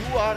You are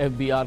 FBR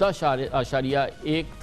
10.1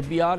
FBR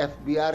FBR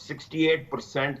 68%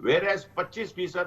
Whereas 25%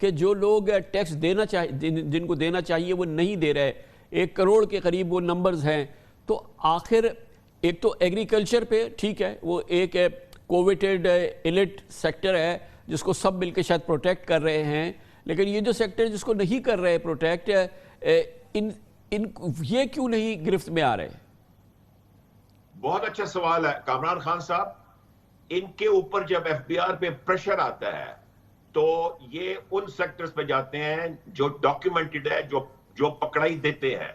کہ جو لوگ ٹیکس دینا جن کو دینا چاہیے وہ نہیں دے رہے، 1 کروڑ کے قریب وہ نمبرز ہیں. تو آخر ایک تو ایگریکلچر پہ ٹھیک ہے، وہ ایک کوویٹڈ ایلیٹ سیکٹر ہے جس کو سب مل کے شاید پروٹیکٹ کر رہے ہیں، لیکن یہ جو سیکٹر جس کو نہیں کر رہے پروٹیکٹ، یہ کیوں نہیں گرفت میں آ رہے؟ بہت اچھا سوال ہے کامران خان صاحب. ان کے اوپر جب ایف بی آر پہ پریشر آتا ہے تو یہ ان سیکٹرز پہ جاتے ہیں جو ڈاکیومنٹڈ ہے، جو پکڑائی دیتے ہیں.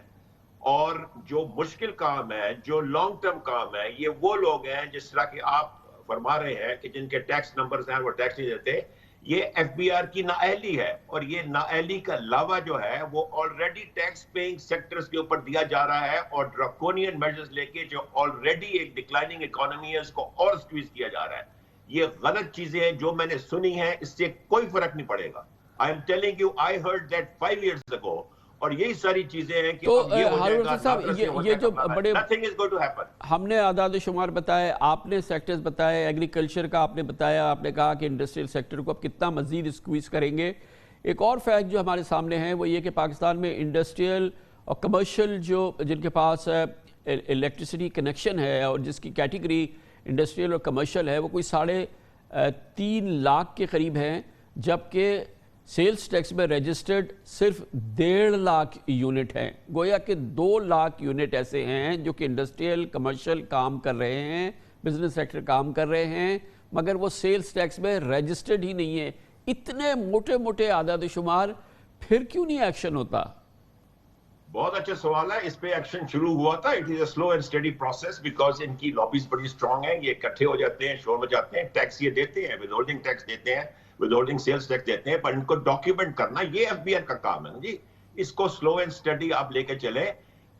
اور جو مشکل کام ہے، جو لانگ ٹرم کام ہے، یہ وہ لوگ ہیں جس طرح کہ آپ فرما رہے ہیں کہ جن کے ٹیکس نمبرز ہیں وہ ٹیکس نہیں دیتے. یہ ایف بی آر کی نااہلی ہے، اور یہ نااہلی کا لاوا جو ہے وہ آلریڈی ٹیکس پیئنگ سیکٹرز کے اوپر دیا جا رہا ہے، اور ڈراکونین میجرز لے کے جو آلریڈی ایک ڈکلائننگ اکانومی ہے اس کو اور سکویز کیا جا رہا ہے. یہ غلط چیزیں ہیں جو میں نے سنی ہیں، اس سے کوئی فرق نہیں پڑے گا. I am telling you, I heard that 5 years ago. اور یہی ساری چیزیں ہیں کہ اب یہ ہو جائے گا، صاحب یہ جو بڑے nothing is going to happen. ہم نے اعداد و شمار بتائے، آپ نے سیکٹرز بتائے، ایگریکلچر کا آپ نے بتایا، آپ نے کہا کہ انڈسٹریل سیکٹر کو اب کتنا مزید اسکویز کریں گے. ایک اور فیکٹ جو ہمارے سامنے ہے وہ یہ کہ پاکستان میں انڈسٹریل اور کمرشل جن کے پاس الیکٹریسٹی کنیکشن ہے اور جس کی کیٹیگری انڈسٹریل اور کمرشل ہے وہ کوئی 3.5 لاکھ کے قریب ہیں، جبکہ سیلز ٹیکس میں رجسٹرڈ صرف 1.5 لاکھ یونٹ ہیں. گویا کہ 2 لاکھ یونٹ ایسے ہیں جو کہ انڈسٹریل کمرشل کام کر رہے ہیں، بزنس سیکٹر کام کر رہے ہیں، مگر وہ سیلز ٹیکس میں رجسٹرڈ ہی نہیں ہے. اتنے موٹے موٹے اعداد و شمار، پھر کیوں نہیں ایکشن ہوتا؟ بہت اچھا سوال ہے. اس پہ ایکشن شروع ہوا تھا. It is a slow and steady process because ان کی لابیز بڑی اسٹرانگ ہیں. یہ اکٹھے ہو جاتے ہیں، شور مچاتے ہیں، ٹیکس یہ دیتے ہیں، ود ہولڈنگ ٹیکس دیتے ہیں، ود ہولڈنگ سیلز ٹیکس دیتے ہیں، پر ان کو ڈاکیومنٹ کرنا یہ ایف بی آر کا کام ہے جی. اس کو سلو اینڈ اسٹڈی آپ لے کے چلیں،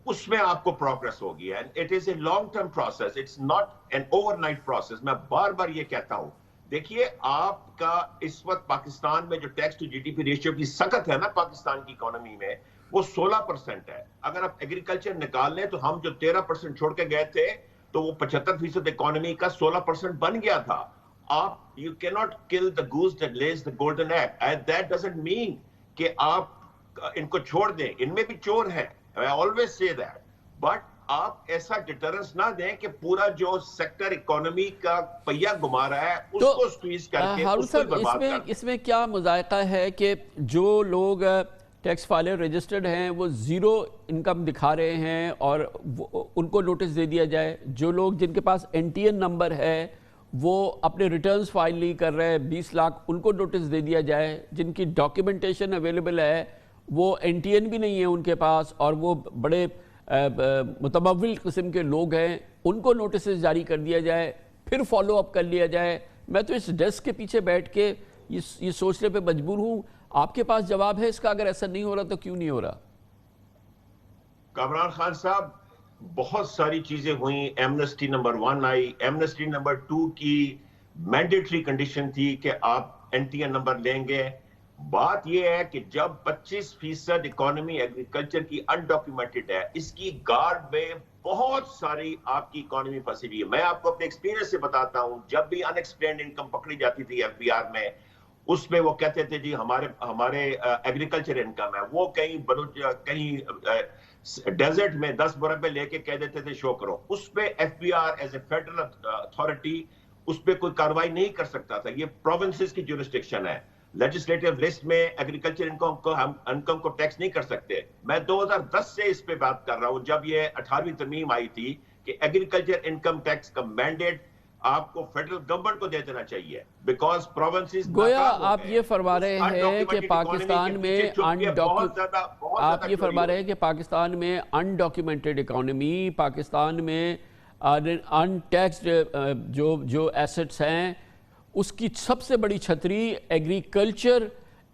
اس میں آپ کو پروگرس ہوگی. And it is a long term process, it's not an overnight process. میں بار بار یہ کہتا ہوں، دیکھیے آپ کا اس وقت پاکستان میں جو tax to G D P ratio کی سخت ہے نا پاکستان کی اکانومی میں، وہ 16% ہے. اگر آپ ایگریکلچر نکال لیں تو ہم جو 13% چھوڑ کے گئے تھے تو وہ 75% اکانومی کا 16% بن گیا تھا. آپ یو کی not kill the goose that lays the golden egg. And that doesn't mean کہ آپ ان کو چھوڑ دیں. ان میں بھی چور ہیں، I always say that. But آپ ایسا ڈیٹرنس نہ دیں کہ پورا جو سیکٹر اکانومی کا پہیا گھما رہا ہے اس کو سکویز کر کے اس کو برباد کر دیں. اس میں کیا مذائقہ ہے کہ جو لوگ ٹیکس فائلر رجسٹرڈ ہیں وہ 0 انکم دکھا رہے ہیں اور ان کو نوٹس دے دیا جائے، جو لوگ جن کے پاس این ٹی این نمبر ہے وہ اپنے ریٹرنز فائل نہیں کر رہے 20 لاکھ ان کو نوٹس دے دیا جائے، جن کی ڈاکیومنٹیشن اویلیبل ہے وہ این ٹی این بھی نہیں ہے ان کے پاس اور وہ بڑے متمول قسم کے لوگ ہیں، ان کو نوٹسز جاری کر دیا جائے، پھر فالو اپ کر لیا جائے. میں تو اس ڈیسک کے پیچھے بیٹھ کے یہ سوچنے پہ مجبور ہوں. آپ کے پاس جواب ہے اس کا؟ اگر ایسا نہیں ہو رہا تو کیوں نہیں ہو رہا؟ کامران خان صاحب، بہت ساری چیزیں ہوئیں. ایمنسٹی نمبر 1 آئی، ایمنسٹی نمبر 2 کی مینڈیٹری کنڈیشن تھی کہ آپ این ٹی این نمبر لیں گے. بات یہ ہے کہ جب 25% اکانومی ایگریکلچر کی انڈاکیومنٹڈ ہے، اس کی گارڈ میں بہت ساری آپ کی اکانومی پھنسی ہوئی ہے. میں آپ کو اپنے ایکسپیرینس سے بتاتا ہوں، جب بھی ان ایکسپلینڈ انکم پکڑی جاتی تھی ایف بی آر میں، اس میں وہ کہتے تھے جی ہمارے ایگریکلچر انکم ہے، وہ کہیں ڈیزرٹ میں 10 مربع لے کے کہہ دیتے تھے شو کرو. اس پہ F B R as a federal authority اس پہ کوئی کاروائی نہیں کر سکتا تھا. یہ پروونسز کی جورسڈکشن ہے. لیجسلیٹو لسٹ میں ایگریکلچر انکم کو ٹیکس نہیں کر سکتے. میں 2010 سے اس پہ بات کر رہا ہوں، جب یہ 18ویں ترمیم آئی تھی کہ ایگریکلچر انکم ٹیکس کا مینڈیٹ آپ کو فیڈرل گورنمنٹ کو دے دینا چاہیے بیکاز پروونسز. گویا آپ یہ فرما رہے ہیں کہ پاکستان میں آپ یہ فرما رہے ہیں کہ پاکستان میں انڈاکیومنٹڈ اکانومی، پاکستان میں ان ٹیکسڈ جو ایسٹس ہیں اس کی سب سے بڑی چھتری ایگریکلچر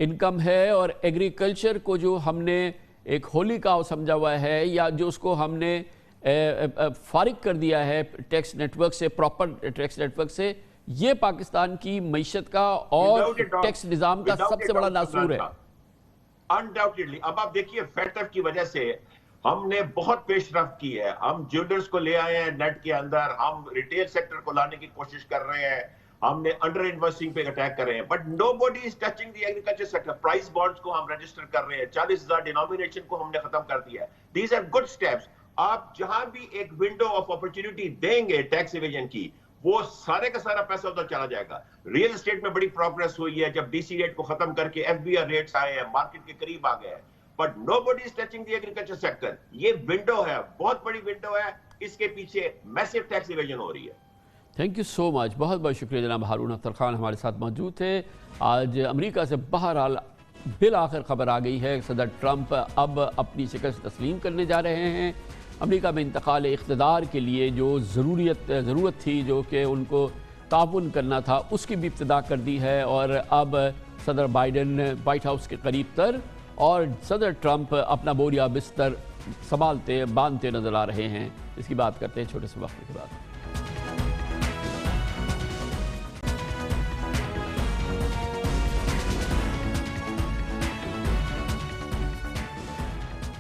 انکم ہے، اور ایگریکلچر کو جو ہم نے ایک ہولی کاؤ سمجھا ہوا ہے یا جو اس کو ہم نے فارغ کر دیا ہے ٹیکس نیٹ ورک سے، پراپر ٹیکس نیٹ ورک سے، یہ پاکستان کی معیشت کا اور ٹیکس نظام کا سب سے بڑا ناسور ہے. انڈاؤٹیڈلی. اب آپ دیکھیے فیٹف کی وجہ سے ہم نے بہت پیش رفت کی ہے. ہم جیولرز کو لے آئے ہیں نیٹ کے اندر، ہم ریٹیل سیکٹر کو لانے کی کوشش کر رہے ہیں، ہم نے انڈر انویسٹنگ پہ اٹیک کر رہے ہیں, but no body is touching the agriculture sector. Prize bonds کو ہم رجسٹر کر رہے ہیں, 40,000 ڈینومینیشن کو ہم نے ختم کر دیا ہے. These are good steps. آپ جہاں بھی ایک ونڈو آف اپرچونٹی دیں گے ٹیکس ایویژن کی, وہ سارے کا سارا پیسہ ادھر چلا جائے گا. ریئل اسٹیٹ میں بڑی پروگرس ہوئی ہے, جب ڈی سی ریٹ کو ختم کر کے ایف بی آر ریٹس آئے ہیں, مارکیٹ کے قریب آ گئے ہیں, but no body is touching the agriculture sector. یہ ونڈو ہے, بہت بڑی ونڈو ہے, اس کے پیچھے میسو ٹیکس ایویژن ہو رہی ہے. تھینک یو سو مچ. بہت بہت شکریہ جناب ہارون اختر خان ہمارے ساتھ موجود تھے. آج امریکہ سے بہرحال بالآخر خبر آ گئی ہے, صدر ٹرمپ اب اپنی شکست تسلیم کرنے جا رہے ہیں. امریکہ میں انتقال اقتدار کے لیے جو ضرورت تھی, جو کہ ان کو تعاون کرنا تھا, اس کی بھی ابتدا کر دی ہے, اور اب صدر بائیڈن وائٹ ہاؤس کے قریب تر اور صدر ٹرمپ اپنا بوریا بستر باندھتے نظر آ رہے ہیں. اس کی بات کرتے ہیں چھوٹے سے وقت کے بعد.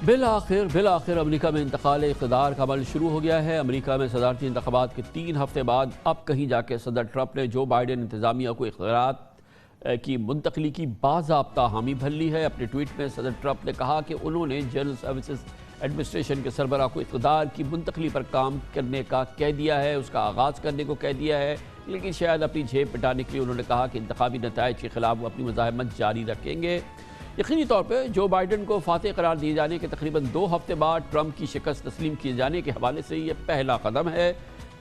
بالآخر امریکہ میں انتقال اقتدار کا عمل شروع ہو گیا ہے. امریکہ میں صدارتی انتخابات کے 3 ہفتے بعد اب کہیں جا کے صدر ٹرمپ نے جو بائیڈن انتظامیہ کو اختیارات کی منتقلی کی باضابطہ حامی بھر لی ہے. اپنے ٹویٹ میں صدر ٹرمپ نے کہا کہ انہوں نے جنرل سروسز ایڈمنسٹریشن کے سربراہ کو اقتدار کی منتقلی پر کام کرنے کا کہہ دیا ہے, اس کا آغاز کرنے کو کہہ دیا ہے, لیکن شاید اپنی جھیب پٹانے کے لیے انہوں نے کہا کہ انتخابی نتائج کے خلاف وہ اپنی مزاحمت جاری رکھیں گے. یقینی طور پہ جو بائیڈن کو فاتح قرار دیے جانے کے تقریباً 2 ہفتے بعد ٹرمپ کی شکست تسلیم کیے جانے کے حوالے سے یہ پہلا قدم ہے.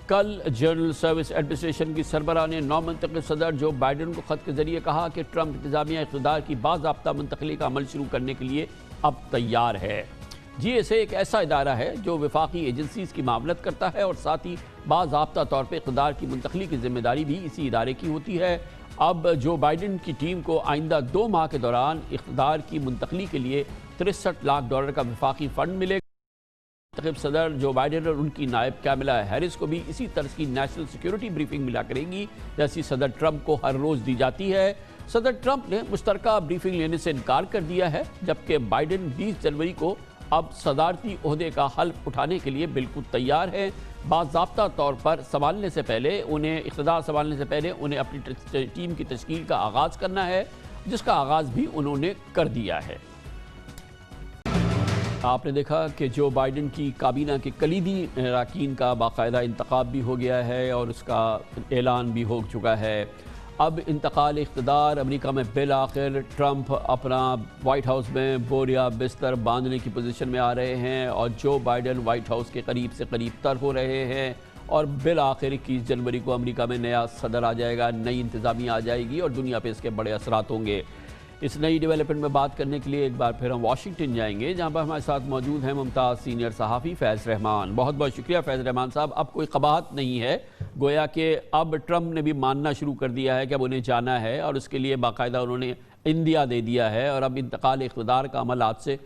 کل جنرل سروس ایڈمنسٹریشن کی سربراہ نے نومنتخب صدر جو بائیڈن کو خط کے ذریعے کہا کہ ٹرمپ انتظامیہ اقتدار کی باضابطہ منتقلی کا عمل شروع کرنے کے لیے اب تیار ہے. جی ایس اے ایک ایسا ادارہ ہے جو وفاقی ایجنسیز کی معاملت کرتا ہے اور ساتھ ہی باضابطہ طور پہ اقتدار کی منتقلی کی ذمہ داری بھی اسی ادارے کی ہوتی ہے. اب جو بائیڈن کی ٹیم کو آئندہ 2 ماہ کے دوران اقتدار کی منتقلی کے لیے $63 لاکھ کا وفاقی فنڈ ملے گا. منتخب صدر جو بائیڈن اور ان کی نائب کیملا ہیرس کو بھی اسی طرز کی نیشنل سیکیورٹی بریفنگ ملا کرے گی جیسی صدر ٹرمپ کو ہر روز دی جاتی ہے. صدر ٹرمپ نے مشترکہ بریفنگ لینے سے انکار کر دیا ہے, جبکہ بائیڈن 20 جنوری کو اب صدارتی عہدے کا حلف اٹھانے کے لیے بالکل تیار ہے. باضابطہ طور پر اقتدار سنبھالنے سے پہلے انہیں اپنی ٹیم کی تشکیل کا آغاز کرنا ہے, جس کا آغاز بھی انہوں نے کر دیا ہے. آپ نے دیکھا کہ جو بائیڈن کی کابینہ کے کلیدی اراکین کا باقاعدہ انتخاب بھی ہو گیا ہے اور اس کا اعلان بھی ہو چکا ہے. اب انتقال اقتدار امریکہ میں بالآخر ٹرمپ اپنا وائٹ ہاؤس میں بوریا بستر باندھنے کی پوزیشن میں آ رہے ہیں اور جو بائیڈن وائٹ ہاؤس کے قریب سے قریب تر ہو رہے ہیں, اور بالآخر 21 جنوری کو امریکہ میں نیا صدر آ جائے گا, نئی انتظامیہ آ جائے گی اور دنیا پہ اس کے بڑے اثرات ہوں گے. اس نئی ڈیولپمنٹ میں بات کرنے کے لیے ایک بار پھر ہم واشنگٹن جائیں گے, جہاں پر ہمارے ساتھ موجود ہیں ممتاز سینئر صحافی فیض رحمان. بہت بہت شکریہ فیض رحمان صاحب. اب کوئی قباحت نہیں ہے, گویا کہ اب ٹرمپ نے بھی ماننا شروع کر دیا ہے کہ اب انہیں جانا ہے اور اس کے لیے باقاعدہ انہوں نے اندیا دے دیا ہے, اور اب انتقال اقتدار کا عمل آج سے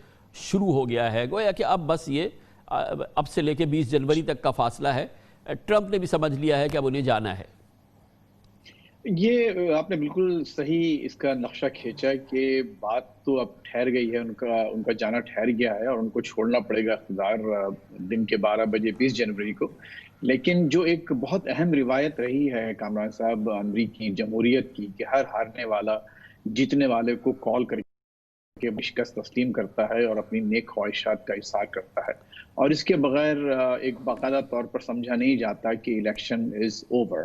شروع ہو گیا ہے. گویا کہ اب بس یہ اب سے لے کے 20 جنوری تک کا فاصلہ ہے. ٹرمپ نے بھی سمجھ لیا ہے کہ اب انہیں جانا ہے. یہ آپ نے بالکل صحیح اس کا نقشہ کھینچا کہ بات تو اب ٹھہر گئی ہے, ان کا جانا ٹھہر گیا ہے اور ان کو چھوڑنا پڑے گا اقتدار دن کے 12 بجے 20 جنوری کو. لیکن جو ایک بہت اہم روایت رہی ہے کامران صاحب امریکی جمہوریت کی, کہ ہر ہارنے والا جیتنے والے کو کال کر کے شکست تسلیم کرتا ہے اور اپنی نیک خواہشات کا اظہار کرتا ہے, اور اس کے بغیر ایک باقاعدہ طور پر سمجھا نہیں جاتا کہ الیکشن از اوور.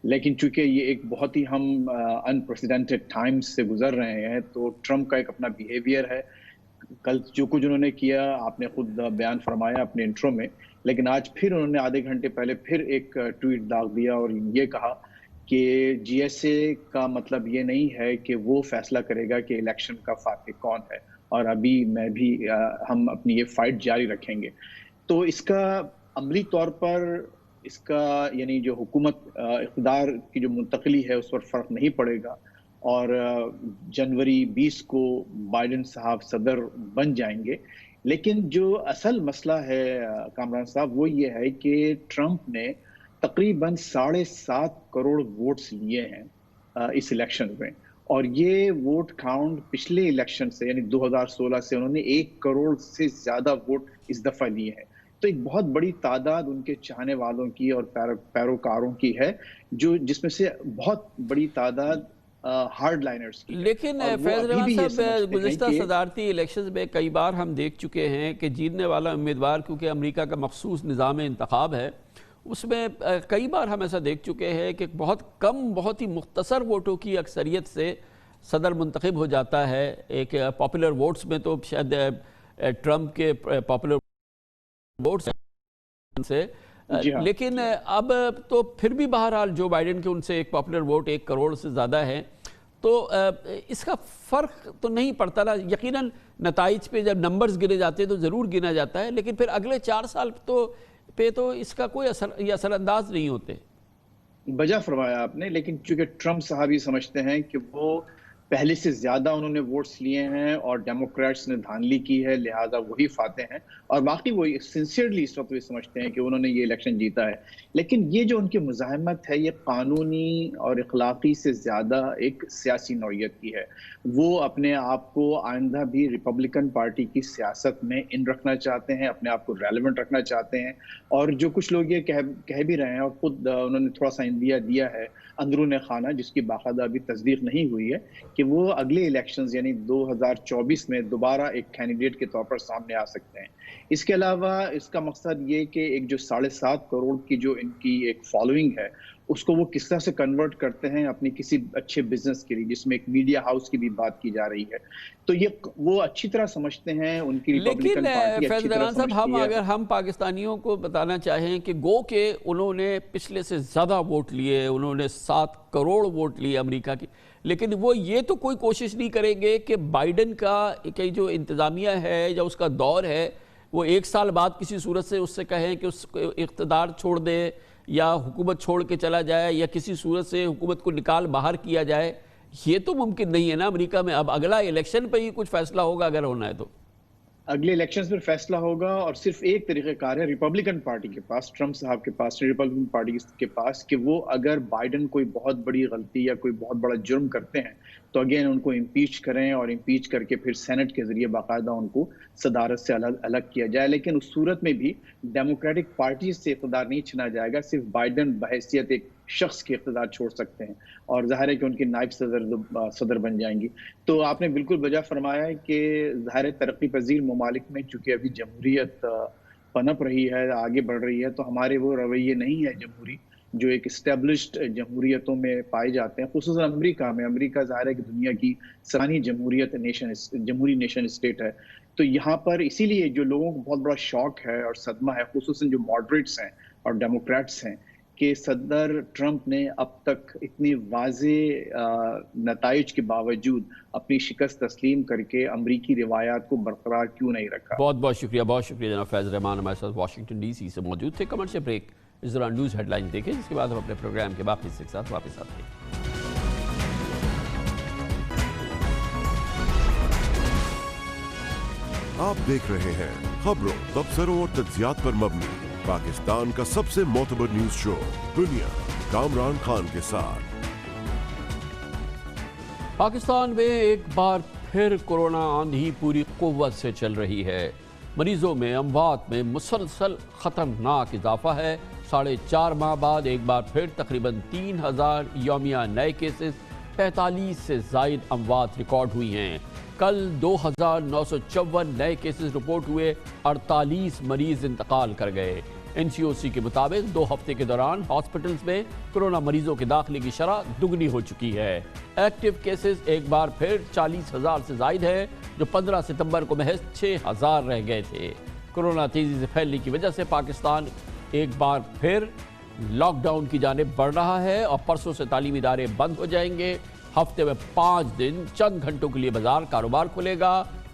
لیکن چونکہ یہ ایک بہت ہی ہم انپریسیڈنٹڈ ٹائمز سے گزر رہے ہیں, تو ٹرمپ کا ایک اپنا بیہیویئر ہے. کل جو کچھ انہوں نے کیا آپ نے خود بیان فرمایا اپنے انٹرو میں, لیکن آج پھر انہوں نے آدھے گھنٹے پہلے پھر ایک ٹویٹ داغ دیا اور یہ کہا کہ جی ایس اے کا مطلب یہ نہیں ہے کہ وہ فیصلہ کرے گا کہ الیکشن کا فاتح کون ہے, اور ابھی ہم اپنی یہ فائٹ جاری رکھیں گے. تو اس کا عملی طور پر اس کا یعنی جو حکومت اقتدار کی جو منتقلی ہے اس پر فرق نہیں پڑے گا, اور جنوری 20 کو بائیڈن صاحب صدر بن جائیں گے. لیکن جو اصل مسئلہ ہے کامران صاحب وہ یہ ہے کہ ٹرمپ نے تقریباً 7.5 کروڑ ووٹس لیے ہیں اس الیکشن میں, اور یہ ووٹ کاؤنٹ پچھلے الیکشن سے یعنی 2016 سے انہوں نے 1 کروڑ سے زیادہ ووٹ اس دفعہ لیے ہیں. تو ایک بہت بڑی تعداد ان کے چاہنے والوں کی اور پیروکاروں کی ہے، جس میں سے بہت بڑی تعداد ہارڈ لائنرز کی۔ لیکن فیض رحمان صاحب، گزشتہ صدارتی الیکشنز میں کئی بار ہم دیکھ چکے ہیں کہ جیتنے والا امیدوار، کیونکہ امریکہ کا مخصوص نظام انتخاب ہے، اس میں کئی بار ہم ایسا دیکھ چکے ہیں کہ بہت کم، بہت ہی مختصر ووٹوں کی اکثریت سے صدر منتخب ہو جاتا ہے۔ ایک پاپولر ووٹس میں تو شاید ٹرمپ کے پاپولر ووٹس سے، لیکن اب تو پھر بھی بہرحال جو بائیڈن کے ان سے ایک پاپولر ووٹ 1 کروڑ سے زیادہ ہے، تو اس کا فرق تو نہیں پڑتا نا۔ یقیناً نتائج پہ جب نمبرز گنے جاتے ہیں تو ضرور گنا جاتا ہے، لیکن پھر اگلے 4 سال پہ تو اس کا کوئی اثر انداز نہیں ہوتے۔ بجا فرمایا آپ نے، لیکن چونکہ ٹرمپ صاحب یہ سمجھتے ہیں کہ وہ پہلے سے زیادہ انہوں نے ووٹس لیے ہیں اور ڈیموکریٹس نے دھاندلی کی ہے، لہٰذا وہی فاتح ہیں، اور باقی وہ سنسیئرلی اس وقت بھی سمجھتے ہیں کہ انہوں نے یہ الیکشن جیتا ہے۔ لیکن یہ جو ان کی مزاحمت ہے، یہ قانونی اور اخلاقی سے زیادہ ایک سیاسی نوعیت کی ہے۔ وہ اپنے آپ کو آئندہ بھی ریپبلکن پارٹی کی سیاست میں ان رکھنا چاہتے ہیں، اپنے آپ کو ریلیونٹ رکھنا چاہتے ہیں، اور جو کچھ لوگ یہ کہہ بھی رہے ہیں، اور خود انہوں نے تھوڑا سا اندیا دیا ہے اندرون خانہ، جس کی باقاعدہ ابھی تصدیق نہیں ہوئی ہے، کہ وہ اگلے الیکشنز یعنی 2024 میں دوبارہ ایک کینڈیڈیٹ کے طور پر سامنے آ سکتے ہیں۔ اس کے علاوہ اس کا مقصد یہ کہ ایک جو 7.5 کروڑ کی جو ان کی ایک فالوئنگ ہے، اس کو وہ کس طرح سے کنورٹ کرتے ہیں اپنی کسی اچھے بزنس کے لیے، جس میں ایک میڈیا ہاؤس کی بھی بات کی جا رہی ہے۔ تو یہ وہ اچھی طرح سمجھتے ہیں، ان کی ریپبلکن پارٹی اچھی طرح سمجھتی ہے۔ اگر ہم پاکستانیوں کو بتانا چاہیں کہ گو کہ انہوں نے پچھلے سے زیادہ ووٹ لیے، انہوں نے 7 کروڑ ووٹ لیے امریکہ کی، لیکن وہ یہ تو کوئی کوشش نہیں کریں گے کہ بائیڈن کا جو انتظامیہ ہے یا اس کا دور ہے، وہ 1 سال بعد کسی صورت سے اس سے کہیں کہ اس کو اقتدار چھوڑ دے یا حکومت چھوڑ کے چلا جائے یا کسی صورت سے حکومت کو نکال باہر کیا جائے۔ یہ تو ممکن نہیں ہے نا امریکہ میں۔ اب اگلا الیکشن پہ ہی کچھ فیصلہ ہوگا اگر ہونا ہے تو۔ اگلے الیکشنز پر فیصلہ ہوگا، اور صرف ایک طریقہ کار ہے ریپبلکن پارٹی کے پاس، ٹرمپ صاحب کے پاس، ریپبلکن پارٹی کے پاس، کہ وہ اگر بائیڈن کوئی بہت بڑی غلطی یا کوئی بہت بڑا جرم کرتے ہیں تو اگین ان کو امپیچ کریں، اور امپیچ کر کے پھر سینٹ کے ذریعے باقاعدہ ان کو صدارت سے الگ کیا جائے۔ لیکن اس صورت میں بھی ڈیموکریٹک پارٹی سے اقتدار نہیں چھنا جائے گا، صرف بائیڈن بحیثیت ایک شخص کے اقتدار چھوڑ سکتے ہیں، اور ظاہر ہے کہ ان کی نائب صدر بن جائیں گی۔ تو آپ نے بالکل بجا فرمایا ہے کہ ظاہر ترقی پذیر ممالک میں چونکہ ابھی جمہوریت پنپ رہی ہے، آگے بڑھ رہی ہے، تو ہمارے وہ رویے نہیں ہے جمہوری جو ایک اسٹیبلشڈ جمہوریتوں میں پائے جاتے ہیں، خصوصاً امریکہ میں۔ امریکہ ظاہر ہے کہ دنیا کی ثانی جمہوری نیشن اسٹیٹ ہے، تو یہاں پر اسی لیے جو لوگوں کو بہت بڑا شوق ہے اور صدمہ ہے، خصوصاً جو ماڈریٹس ہیں اور ڈیموکریٹس ہیں، کہ صدر ٹرمپ نے اب تک اتنی واضح نتائج کے باوجود اپنی شکست تسلیم کر کے امریکی روایات کو برقرار کیوں نہیں رکھا۔ بہت بہت شکریہ جناب فیض رحمان، ہمارے ساتھ واشنگٹن ڈی سی سے موجود تھے۔ کمرشل بریک، اس دوران نیوز ہیڈ لائن دیکھیں، جس کے بعد ہم اپنے پروگرام کے باقی حصے کے ساتھ واپس آتے ہیں۔ آپ دیکھ رہے ہیں خبروں، تبصروں اور تجزیات پر مبنی پاکستان کا سب سے معتبر نیوز شو دنیا، کامران خان کے ساتھ۔ پاکستان میں ایک بار پھر کورونا آندھی پوری قوت سے چل رہی ہے۔ مریضوں میں، اموات میں مسلسل خطرناک اضافہ ہے۔ 4.5 ماہ بعد ایک بار پھر تقریباً 3000 یومیہ نئے کیسز، 45 سے زائد اموات ریکارڈ ہوئی ہیں۔ کل 2954 نئے کیسز رپورٹ ہوئے، 48 مریض انتقال کر گئے۔ NCOC کے مطابق 2 ہفتے کے دوران ہاسپٹلز میں کورونا مریضوں کے داخلے کی شرح دگنی ہو چکی ہے۔ ایکٹیو کیسز ایک بار پھر 40,000 سے زائد ہے، جو 15 ستمبر کو محض 6,000 رہ گئے تھے۔ کورونا تیزی سے پھیلنے کی وجہ سے پاکستان ایک بار پھر لاک ڈاؤن کی جانب بڑھ رہا ہے، اور پرسوں سے تعلیمی ادارے بند ہو جائیں گے۔ ہفتے میں 5 دن چند گھنٹوں کے لیے بازار کاروبار کھلے گا۔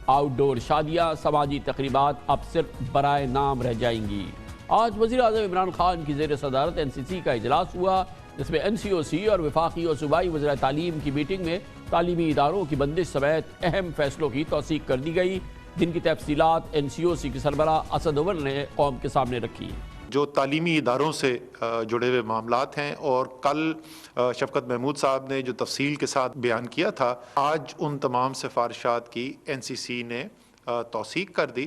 آؤٹ ڈور شادیاں، سماجی تقریبات اب صرف برائے نام رہ جائیں گی۔ آج وزیر اعظم عمران خان کی زیر صدارت NCC کا اجلاس ہوا، جس میں NCOC اور وفاقی اور صوبائی وزراء تعلیم کی میٹنگ میں تعلیمی اداروں کی بندش سمیت اہم فیصلوں کی توثیق کر دی گئی، جن کی تفصیلات NCOC کے سربراہ اسد عمر نے قوم کے سامنے رکھی۔ جو تعلیمی اداروں سے جڑے ہوئے معاملات ہیں، اور کل شفقت محمود صاحب نے جو تفصیل کے ساتھ بیان کیا تھا، آج ان تمام سفارشات کی NCC نے توثیق کر دی،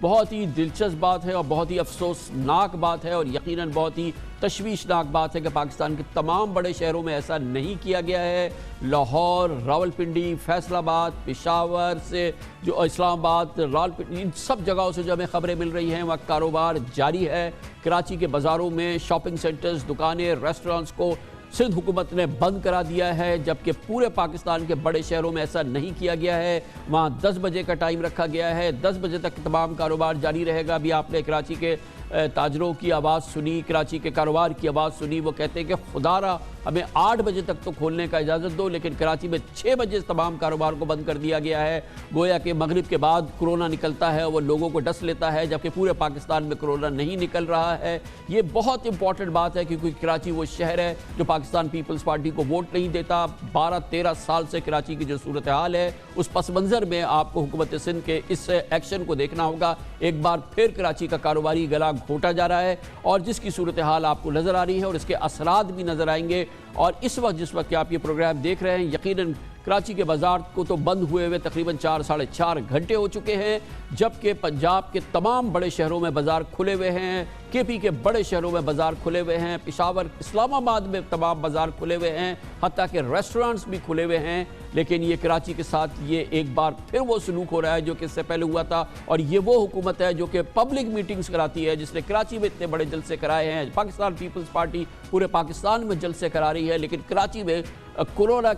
بہت ہی دلچسپ بات ہے اور بہت ہی افسوسناک بات ہے اور یقیناً بہت ہی تشویشناک بات ہے کہ پاکستان کے تمام بڑے شہروں میں ایسا نہیں کیا گیا ہے۔ لاہور، راولپنڈی، فیصل آباد، پشاور سے جو اسلام آباد، راولپنڈی، ان سب جگہوں سے جو ہمیں خبریں مل رہی ہیں وہاں کاروبار جاری ہے۔ کراچی کے بازاروں میں شاپنگ سینٹرز، دکانیں، ریسٹورانٹس کو سندھ حکومت نے بند کرا دیا ہے، جبکہ پورے پاکستان کے بڑے شہروں میں ایسا نہیں کیا گیا ہے۔ وہاں 10 بجے کا ٹائم رکھا گیا ہے، 10 بجے تک تمام کاروبار جاری رہے گا۔ ابھی آپ نے کراچی کے تاجروں کی آواز سنی، کراچی کے کاروبار کی آواز سنی، وہ کہتے ہیں کہ خدا را ہمیں 8 بجے تک تو کھولنے کا اجازت دو، لیکن کراچی میں 6 بجے تمام کاروبار کو بند کر دیا گیا ہے۔ گویا کہ مغرب کے بعد کرونا نکلتا ہے، وہ لوگوں کو ڈس لیتا ہے، جبکہ پورے پاکستان میں کرونا نہیں نکل رہا ہے۔ یہ بہت امپورٹنٹ بات ہے کیونکہ کراچی وہ شہر ہے جو پاکستان پیپلز پارٹی کو ووٹ نہیں دیتا۔ 12-13 سال سے کراچی کی جو صورتحال ہے، اس پس منظر میں آپ کو حکومت سندھ کے اس ایکشن کو دیکھنا ہوگا۔ ایک بار پھر کراچی کا کاروباری گلا گھونٹا جا رہا ہے اور جس کی صورتحال آپ کو نظر آ رہی ہے اور اس کے اثرات بھی نظر آئیں گے۔ اور اس وقت جس وقت کہ آپ یہ پروگرام دیکھ رہے ہیں، یقیناً کراچی کے بازار کو تو بند ہوئے ہوئے تقریباً 4-4.5 گھنٹے ہو چکے ہیں، جبکہ پنجاب کے تمام بڑے شہروں میں بازار کھلے ہوئے ہیں، کے پی کے بڑے شہروں میں بازار کھلے ہوئے ہیں، پشاور، اسلام آباد میں تمام بازار کھلے ہوئے ہیں، حتیٰ کہ ریسٹورانٹس بھی کھلے ہوئے ہیں۔ لیکن یہ کراچی کے ساتھ یہ ایک بار پھر وہ سلوک ہو رہا ہے جو کہ اس سے پہلے ہوا تھا، اور یہ وہ حکومت ہے جو کہ پبلک میٹنگز کراتی ہے، جس نے کراچی میں اتنے بڑے جلسے کرائے ہیں۔ پاکستان پیپلز پارٹی پورے پاکستان میں جلسے کرا رہی ہے، لیکن کراچی میں کورونا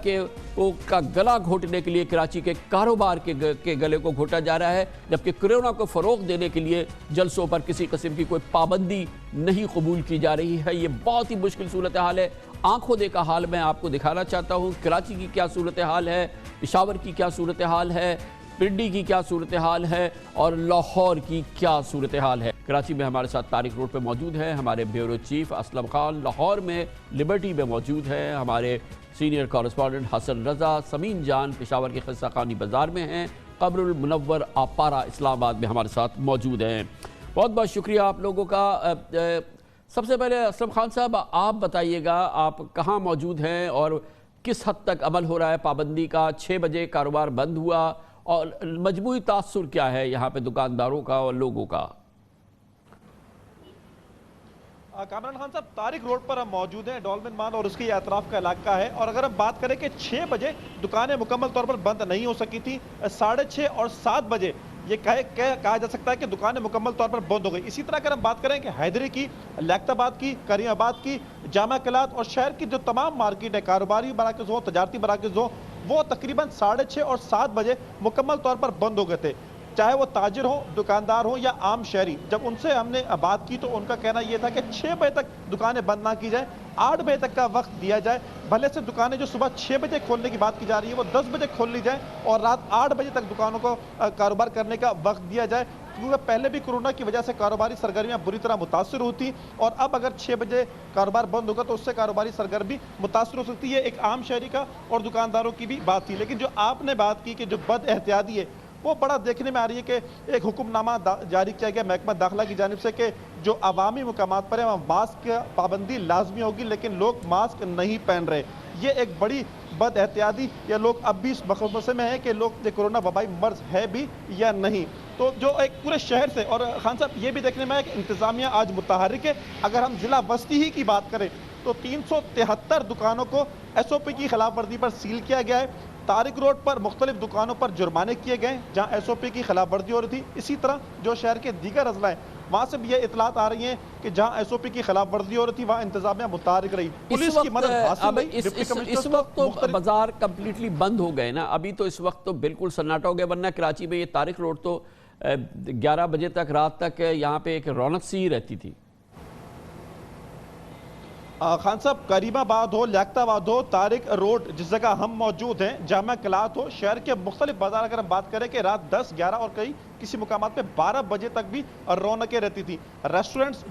کا گلا گھونٹنے کے لیے کراچی کے کاروبار کے گلے کو گھونٹا جا رہا ہے، جبکہ کورونا کو فروغ دینے کے لیے جلسوں پر کسی قسم کی کوئی پابندی نہیں قبول کی جا رہی ہے۔ یہ بہت ہی مشکل صورتحال ہے۔ آنکھوں دیکھا حال میں آپ کو دکھانا چاہتا ہوں، کراچی کی کیا صورتحال ہے، پشاور کی کیا صورتحال ہے، پنڈی کی کیا صورتحال ہے اور لاہور کی کیا صورتحال ہے۔ کراچی میں ہمارے ساتھ طارق روڈ پہ موجود ہے ہمارے بیورو چیف اسلم خان، لاہور میں لبرٹی میں موجود ہے ہمارے سینئر کورسپونڈنٹ حسن رضا، سمین جان پشاور کے قصہ خانی بازار میں ہیں، قبر المنور آپارا اسلام آباد میں ہمارے ساتھ موجود ہیں۔ بہت بہت شکریہ آپ لوگوں کا۔ سب سے پہلے اسلم خان صاحب آپ بتائیے گا، آپ کہاں موجود ہیں اور کس حد تک عمل ہو رہا ہے پابندی کا؟ 6 بجے کاروبار بند ہوا اور مجموعی تاثر کیا ہے یہاں پہ دکانداروں کا اور لوگوں کا؟ کامران خان صاحب، طارق روڈ پر ہم موجود ہیں، ڈولمن مال اور اس کے اطراف کا علاقہ ہے، اور اگر ہم بات کریں کہ 6 بجے دکانیں مکمل طور پر بند نہیں ہو سکی تھی، 6:30 اور 7 بجے یہ کہا جا سکتا ہے کہ دکانیں مکمل طور پر بند ہو گئی۔ اسی طرح اگر ہم بات کریں کہ حیدری کی، لیاقت آباد کی، کریم آباد کی، جامع قلعت اور شہر کی جو تمام مارکیٹ ہے، کاروباری مراکز ہو، تجارتی مراکز ہو، وہ تقریباً 6:30 اور 7 بجے مکمل طور پر بند ہو گئے تھے، چاہے وہ تاجر ہوں، دکاندار ہوں یا عام شہری۔ جب ان سے ہم نے بات کی تو ان کا کہنا یہ تھا کہ 6 بجے تک دکانیں بند نہ کی جائیں، 8 بجے تک کا وقت دیا جائے، بھلے سے دکانیں جو صبح 6 بجے کھولنے کی بات کی جا رہی ہے وہ 10 بجے کھول لی جائیں اور رات 8 بجے تک دکانوں کو کاروبار کرنے کا وقت دیا جائے، کیونکہ پہلے بھی کورونا کی وجہ سے کاروباری سرگرمیاں بری طرح متاثر ہوتی، اور اب اگر 6 بجے کاروبار بند ہوگا تو اس سے کاروباری سرگرمی متاثر ہو سکتی ہے۔ ایک عام شہری کا اور دکانداروں کی بھی بات تھی، لیکن جو آپ نے بات کی کہ جو بد احتیاطی ہے وہ بڑا دیکھنے میں آ رہی ہے کہ ایک حکم نامہ جاری کیا گیا محکمہ داخلہ کی جانب سے کہ جو عوامی مقامات پر ہے وہاں ماسک کی پابندی لازمی ہوگی، لیکن لوگ ماسک نہیں پہن رہے۔ یہ ایک بڑی بد احتیاطی، یا لوگ اب بھی اس مقدمے میں ہیں کہ لوگ کورونا وبائی مرض ہے بھی یا نہیں، تو جو ایک پورے شہر سے۔ اور خان صاحب یہ بھی دیکھنے میں ہے کہ انتظامیہ آج متحرک ہے۔ اگر ہم ضلع وسطی ہی کی بات کریں تو 373 دکانوں کو SOP کی خلاف ورزی پر سیل کیا گیا ہے۔ طارق روڈ پر مختلف دکانوں پر جرمانے کیے گئے جہاں SOP کی خلاف ورزی ہو رہی تھی۔ اسی طرح جو شہر کے دیگر اضلاع ہیں وہاں سے بھی یہ اطلاعات آ رہی ہیں کہ جہاں SOP کی خلاف ورزی ہو رہی تھی وہاں انتظامیہ متحرک رہی، پولیس کی مدد حاصل نہیں۔ اس وقت تو بازار کمپلیٹلی بند ہو گئے نا، ابھی تو اس وقت تو بالکل سناٹا ہو گیا، ورنہ کراچی میں یہ طارق روڈ تو 11 بجے تک رات تک یہاں پہ ایک رونق سی رہتی تھی۔ خان صاحب، کریم آباد ہو، لیاقت آباد ہو، طارق روڈ جس جگہ ہم موجود ہیں، جامع قلعت ہو، شہر کے مختلف بازار اگر ہم بات کریں کہ رات 10، 11 اور کسی مقامات پہ 12 بجے تک بھی رونقیں رہتی تھی۔ ریسٹورنٹس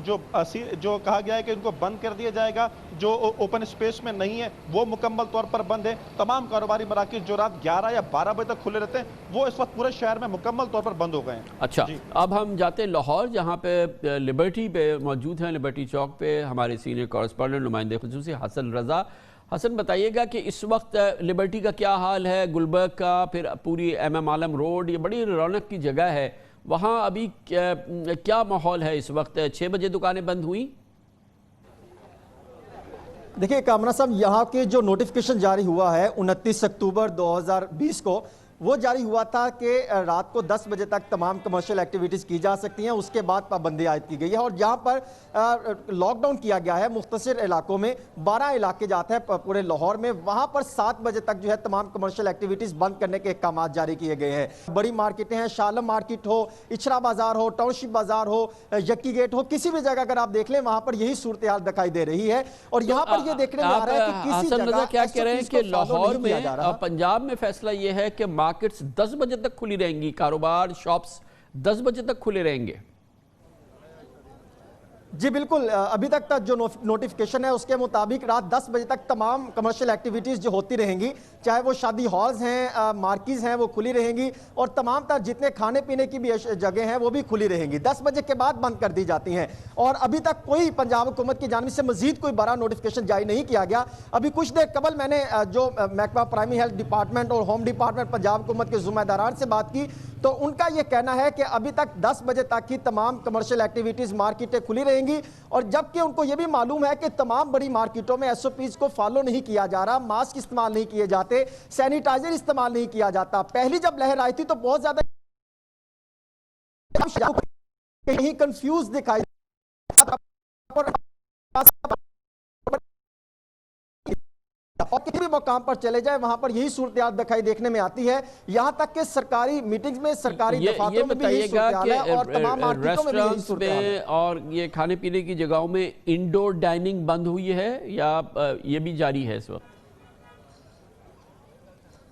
جو کہا گیا ہے کہ ان کو بند کر دیا جائے گا، جو اوپن اسپیس میں نہیں ہے وہ مکمل طور پر بند ہے۔ تمام کاروباری مراکز جو رات 11 یا 12 بجے تک کھلے رہتے ہیں وہ اس وقت پورے شہر میں مکمل طور پر بند ہو گئے ہیں۔ اچھا، اب ہم جاتے ہیں لاہور، جہاں پہ لبرٹی پہ موجود ہیں، لبرٹی چوک پہ ہمارے سینئر کورسپونڈنٹ نمائندے خصوصی حسن رضا۔ حسن بتائیے گا کہ اس وقت لبرٹی کا کیا حال ہے، گلبرگ کا، پھر پوری MM عالم روڈ، یہ بڑی رونق کی جگہ ہے، وہاں ابھی کیا ماحول ہے اس وقت؟ 6 بجے دکانیں بند ہوئیں؟ دیکھیے کامران صاحب، یہاں کے جو نوٹیفیکیشن جاری ہوا ہے 29 اکتوبر 2020 کو، وہ جاری ہوا تھا کہ رات کو 10 بجے تک تمام کمرشل ایکٹیویٹیز کی جا سکتی ہیں، اس کے بعد پابندی عائد کی گئی ہے، اور جہاں پر لاک ڈاؤن کیا گیا ہے مختصر علاقوں میں، 12 علاقے جاتے ہیں پورے لاہور میں، وہاں پر 7 بجے تک جو ہے تمام کمرشل ایکٹیویٹیز بند کرنے کے احکامات جاری کیے گئے ہیں۔ بڑی مارکیٹیں ہیں، شالم مارکیٹ ہو، اچھرا بازار ہو، ٹاؤن شپ بازار ہو، یکی گیٹ ہو، کسی بھی جگہ اگر آپ دیکھ لیں وہاں پر یہی صورتحال دکھائی دے رہی ہے، اور یہاں پر یہ دیکھنے میں آ رہا ہے کہ کسی جگہ کیا کہہ رہے ہیں کہ لاہور میں، پنجاب میں فیصلہ یہ ہے کہ مارکیٹس 10 بجے تک کھلی رہیں گی، کاروبار شاپس 10 بجے تک کھلے رہیں گے؟ جی بالکل، ابھی تک جو نوٹیفیکیشن ہے اس کے مطابق رات 10 بجے تک تمام کمرشل ایکٹیویٹیز جو ہوتی رہیں گی، چاہے وہ شادی ہالز ہیں، مارکیز ہیں، وہ کھلی رہیں گی، اور تمام تر جتنے کھانے پینے کی بھی جگہ ہیں وہ بھی کھلی رہیں گی، 10 بجے کے بعد بند کر دی جاتی ہیں۔ اور ابھی تک کوئی پنجاب حکومت کی جانب سے مزید کوئی بڑا نوٹیفیکیشن جاری نہیں کیا گیا۔ ابھی کچھ دیر قبل میں نے جو محکمہ پرائمری ہیلتھ ڈپارٹمنٹ اور ہوم ڈپارٹمنٹ پنجاب حکومت کے ذمہ داران سے بات کی، تو ان کا یہ کہنا ہے کہ ابھی تک 10 بجے تک ہی تمام کمرشل ایکٹیویٹیز مارکیٹیں کھلی رہیں گی، اور جبکہ ان کو یہ بھی معلوم ہے کہ تمام بڑی مارکیٹوں میں SOPs کو فالو نہیں کیا جا رہا، ماسک استعمال نہیں کیے جاتے، سینیٹائزر استعمال نہیں کیا جاتا۔ پہلی جب لہر آئی تھی تو بہت زیادہ کہیں کنفیوز دکھائی اور کسی بھی مقام پر چلے جائے وہاں پر یہی صورتحال دکھائی دیکھنے میں آتی ہے، یہاں تک کہ سرکاری میٹنگز میں، سرکاری دفاتروں میں بھی یہی صورتحال ہے، اور تمام مارکیٹوں میں بھی یہی صورتحال ہے۔ اور یہ کھانے پینے کی جگہوں میں انڈور ڈائننگ بند ہوئی ہے یا یہ بھی جاری ہے اس وقت؟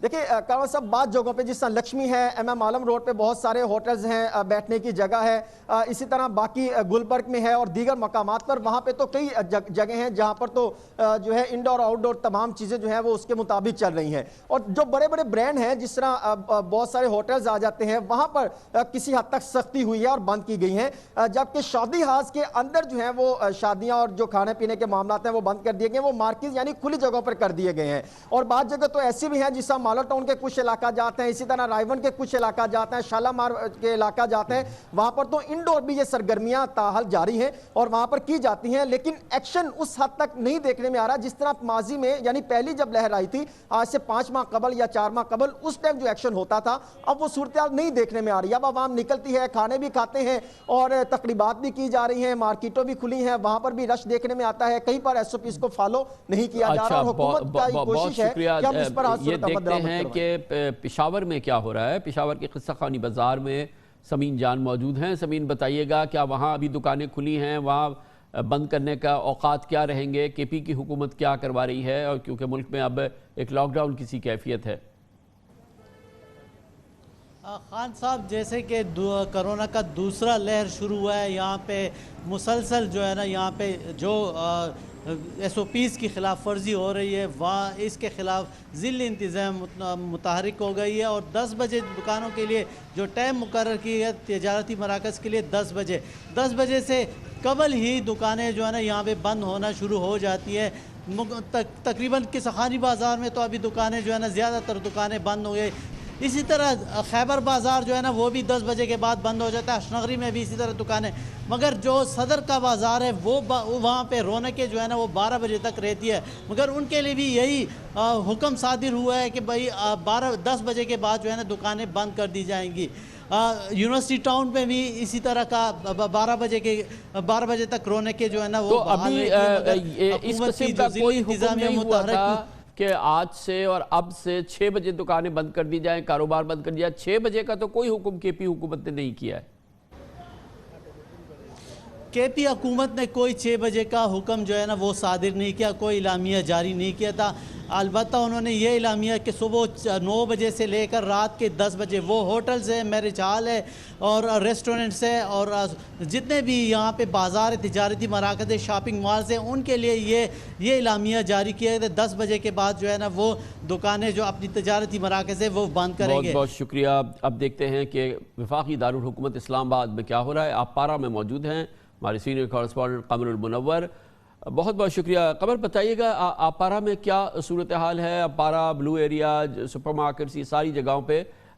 دیکھیں کامران صاحب، بعض جگہوں پہ جس طرح لکشمی ہے، MM عالم روڈ پہ بہت سارے ہوٹلز ہیں، بیٹھنے کی جگہ ہے، اسی طرح باقی گلبرگ میں ہے اور دیگر مقامات پر، وہاں پہ تو کئی جگہ ہیں جہاں پر تو جو ہے انڈور آؤٹ ڈور تمام چیزیں جو ہیں وہ اس کے مطابق چل رہی ہیں، اور جو بڑے بڑے برانڈ ہیں جس طرح بہت سارے ہوٹلز آ جاتے ہیں وہاں پر کسی حد تک سختی ہوئی ہے اور بند کی گئی ہیں، جبکہ شادی ہاؤس کے اندر جو ہیں وہ شادیاں اور جو کھانے پینے کے معاملات ہیں وہ بند کر دیے گئے ہیں، وہ مارکیز یعنی کھلی جگہوں پر کر دیے گئے ہیں، اور بعض جگہ تو ایسی بھی ہیں جس طرح مالا ٹاؤن کے کچھ علاقہ جاتے ہیں، اسی طرح رائیون کے کچھ علاقہ جاتے ہیں، شالامار کے علاقہ جاتے ہیں، وہاں پر تو انڈور بھی یہ سرگرمیاں تاحال جاری ہیں اور وہاں پر کی جاتی ہیں، لیکن ایکشن اس حد تک نہیں دیکھنے میں آ رہا جس طرح ماضی میں، یعنی پہلی جب لہر آئی تھی آج سے 5 ماہ قبل یا 4 ماہ قبل، اس ٹائم جو ایکشن ہوتا تھا، اب وہ صورتحال نہیں دیکھنے میں آ رہی۔ اب عوام نکلتی ہے، کھانے بھی کھاتے ہیں اور تقریبات بھی کی جا رہی ہیں، مارکیٹوں بھی کھلی ہیں، وہاں پر بھی رش دیکھنے میں آتا ہے، کہیں پر SOPs کو فالو نہیں کیا جا رہا، اور حکومت کا یہ کوشش ہے کہ ہم اس پر یہ دیکھتے ہیں کہ پشاور میں کیا ہو رہا ہے۔ پشاور کے قصہ خانی بازار میں سمین جان موجود ہیں۔ سمین بتائیے گا کیا وہاں ابھی دکانیں کھلی ہیں؟ وہاں بند کرنے کا اوقات کیا رہیں گے؟ KP کی حکومت کیا کروا رہی ہے؟ اور کیونکہ ملک میں اب ایک لاک ڈاؤن کی سی کیفیت ہے۔ خان صاحب، جیسے کہ کرونا کا دوسرا لہر شروع ہوا ہے، یہاں پہ مسلسل جو ہے نا، یہاں پہ جو SOPs کی خلاف ورزی ہو رہی ہے، وہاں اس کے خلاف ضلعی انتظام متحرک ہو گئی ہے، اور 10 بجے دکانوں کے لیے جو ٹائم مقرر کی ہے تجارتی مراکز کے لیے 10 بجے سے قبل ہی دکانیں جو ہے نا یہاں پہ بند ہونا شروع ہو جاتی ہے۔ تقریباً قصہ خانی بازار میں تو ابھی دکانیں جو ہے نا زیادہ تر دکانیں بند ہو گئی، اسی طرح خیبر بازار جو ہے نا وہ بھی 10 بجے کے بعد بند ہو جاتا ہے، اشنغری میں بھی اسی طرح دکانیں، مگر جو صدر کا بازار ہے وہ وہاں پہ رونقیں جو ہے نا وہ 12 بجے تک رہتی ہے، مگر ان کے لیے بھی یہی حکم صادر ہوا ہے کہ بھائی 10 بجے کے بعد جو ہے نا دکانیں بند کر دی جائیں گی۔ یونیورسٹی ٹاؤن پہ بھی اسی طرح کا 12 بجے تک رونقیں جو ہے نا وہ تو ابھی اس قسم کا کوئی حکم نہیں ہوا تھا کہ آج سے اور اب سے 6 بجے دکانیں بند کر دی جائیں، کاروبار بند کر دیا؟ 6 بجے کا تو کوئی حکم KP حکومت نے نہیں کیا ہے۔ KP حکومت نے کوئی 6 بجے کا حکم جو ہے نا وہ صادر نہیں کیا، کوئی اعلامیہ جاری نہیں کیا تھا۔ البتہ انہوں نے یہ اعلامیہ کہ صبح 9 بجے سے لے کر رات کے 10 بجے وہ ہوٹلز ہیں، میرج ہال ہے اور ریسٹورنٹس ہیں اور جتنے بھی یہاں پہ بازار تجارتی مراکز شاپنگ مالز ہیں ان کے لیے یہ اعلامیہ جاری کیا ہے 10 بجے کے بعد جو ہے نا وہ دکانیں جو اپنی تجارتی مراکز ہیں وہ بند کریں گے۔ بہت شکریہ۔ اب دیکھتے ہیں کہ وفاقی دارالحکومت اسلام آباد میں کیا ہو رہا ہے۔ آپ پارا میں موجود ہیں، ہمارے سینئر کورسپونڈنٹ قمر المنور۔ بہت بہت شکریہ قمر، بتائیے گا آپارا میں کیا صورتحال ہے؟ آپارا، بلو ایریا، سپر مارکیٹس، یہ ساری جگہوں پہ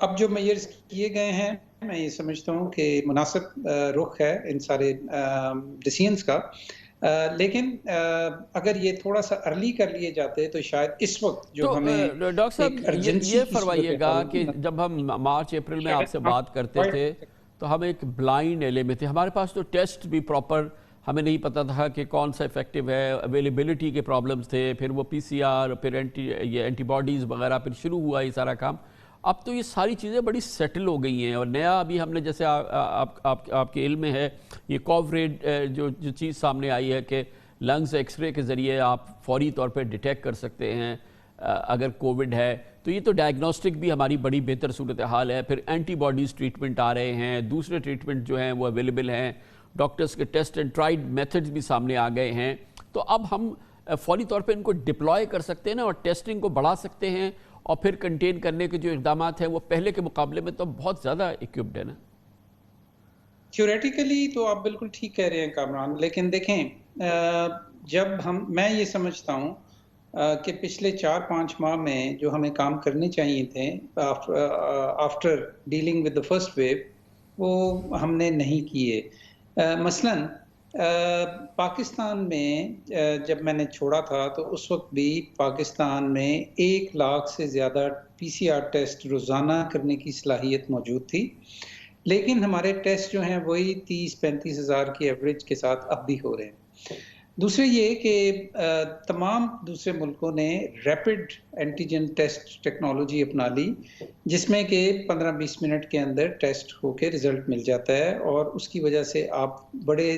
اب جو میئرز کیے گئے ہیں میں یہ سمجھتا ہوں کہ مناسب رخ ہے ان سارے ڈیسیژنز کا، لیکن اگر یہ تھوڑا سا ارلی کر لیے جاتے تو شاید اس وقت جو ہمیں ڈاکٹر صاحب یہ فرمائیے گا کہ جب ہم مارچ اپریل میں آپ سے بات کرتے تھے تو ہم ایک بلائنڈ ایلے میں تھے، ہمارے پاس تو ٹیسٹ بھی پراپر ہمیں نہیں پتہ تھا کہ کون سا افیکٹو ہے، اویلیبلٹی کے پرابلمز تھے، پھر وہ پی سی آر، پھر اینٹی باڈیز وغیرہ، پھر شروع ہوا یہ سارا کام۔ اب تو یہ ساری چیزیں بڑی سیٹل ہو گئی ہیں، اور نیا ابھی ہم نے جیسے آپ کے علم میں ہے یہ کووریڈ جو چیز سامنے آئی ہے کہ لنگز ایکس رے کے ذریعے آپ فوری طور پہ ڈیٹیکٹ کر سکتے ہیں اگر کووڈ ہے، تو یہ تو ڈائگنوسٹک بھی ہماری بڑی بہتر صورتحال ہے۔ پھر اینٹی باڈیز ٹریٹمنٹ آ رہے ہیں، دوسرے ٹریٹمنٹ جو ہیں وہ اویلیبل ہیں، ڈاکٹرز کے ٹیسٹ اینڈ ٹرائیڈ میتھڈز بھی سامنے آ گئے ہیں، تو اب ہم فوری طور پہ ان کو ڈپلوائے کر سکتے ہیں نا، اور ٹیسٹنگ کو بڑھا سکتے ہیں، اور پھر کنٹین کرنے کے جو اقدامات ہیں وہ پہلے کے مقابلے میں تو بہت زیادہ ایکوپڈ ہے نا۔ تھیوریٹیکلی تو آپ بالکل ٹھیک کہہ رہے ہیں کامران، لیکن دیکھیں جب میں یہ سمجھتا ہوں کہ پچھلے 4-5 ماہ میں جو ہمیں کام کرنے چاہیے تھے after dealing with the first wave وہ ہم نے نہیں کیے۔ مثلاً پاکستان میں جب میں نے چھوڑا تھا تو اس وقت بھی پاکستان میں 1 لاکھ سے زیادہ PCR ٹیسٹ روزانہ کرنے کی صلاحیت موجود تھی، لیکن ہمارے ٹیسٹ جو ہیں وہی 30-35 ہزار کی ایوریج کے ساتھ اب بھی ہو رہے ہیں۔ دوسرے یہ کہ تمام دوسرے ملکوں نے ریپڈ اینٹیجن ٹیسٹ ٹیکنالوجی اپنا لی، جس میں کہ 15-20 منٹ کے اندر ٹیسٹ ہو کے رزلٹ مل جاتا ہے، اور اس کی وجہ سے آپ بڑے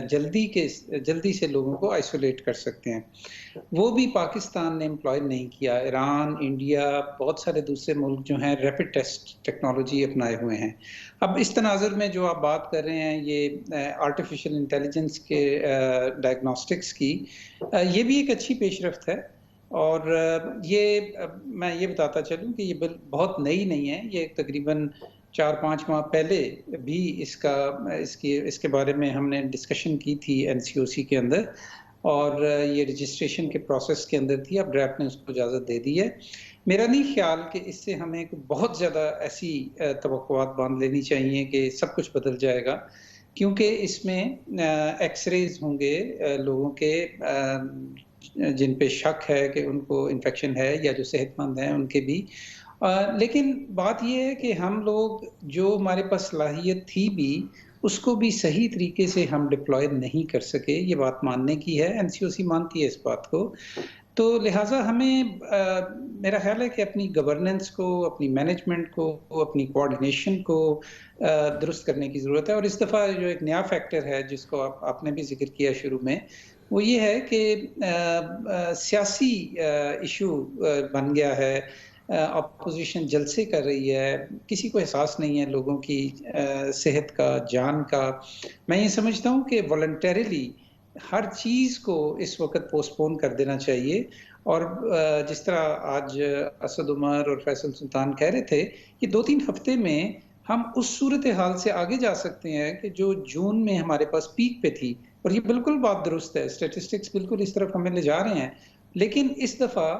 جلدی سے لوگوں کو آئسولیٹ کر سکتے ہیں۔ وہ بھی پاکستان نے امپلوائے نہیں کیا۔ ایران، انڈیا، بہت سارے دوسرے ملک جو ہیں ریپڈ ٹیسٹ ٹیکنالوجی اپنائے ہوئے ہیں۔ اب اس تناظر میں جو آپ بات کر رہے ہیں یہ آرٹیفیشل انٹیلیجنس کے ڈائگنوسٹکس کی، یہ بھی ایک اچھی پیش رفت ہے، اور میں یہ بتاتا چلوں کہ یہ بہت نئی نہیں ہے، یہ تقریباً 4-5 ماہ پہلے بھی اس کے بارے میں ہم نے ڈسکشن کی تھی NCOC کے اندر، اور یہ رجسٹریشن کے پروسیس کے اندر تھی، اب ڈرافٹ نے اس کو اجازت دے دی ہے۔ میرا نہیں خیال کہ اس سے ہمیں بہت زیادہ ایسی توقعات باندھ لینی چاہیے کہ سب کچھ بدل جائے گا، کیونکہ اس میں ایکس ریز ہوں گے لوگوں کے جن پہ شک ہے کہ ان کو انفیکشن ہے یا جو صحت مند ہیں ان کے بھی، لیکن بات یہ ہے کہ ہم لوگ جو ہمارے پاس صلاحیت تھی بھی اس کو بھی صحیح طریقے سے ہم ڈپلوائے نہیں کر سکے، یہ بات ماننے کی ہے، NCOC مانتی ہے اس بات کو۔ تو لہٰذا ہمیں میرا خیال ہے کہ اپنی گورننس کو، اپنی مینجمنٹ کو، اپنی کوآرڈینیشن کو درست کرنے کی ضرورت ہے۔ اور اس دفعہ جو ایک نیا فیکٹر ہے جس کو آپ نے بھی ذکر کیا شروع میں، وہ یہ ہے کہ سیاسی ایشو بن گیا ہے، اپوزیشن جلسے کر رہی ہے، کسی کو احساس نہیں ہے لوگوں کی صحت کا، جان کا۔ میں یہ سمجھتا ہوں کہ والنٹریلی ہر چیز کو اس وقت پوسٹ پون کر دینا چاہیے، اور جس طرح آج اسد عمر اور فیصل سلطان کہہ رہے تھے کہ 2-3 ہفتے میں ہم اس صورتحال سے آگے جا سکتے ہیں کہ جو جون میں ہمارے پاس پیک پہ تھی، اور یہ بالکل بات درست ہے، اسٹیٹسٹکس بالکل اس طرف ہمیں لے جا رہے ہیں، لیکن اس دفعہ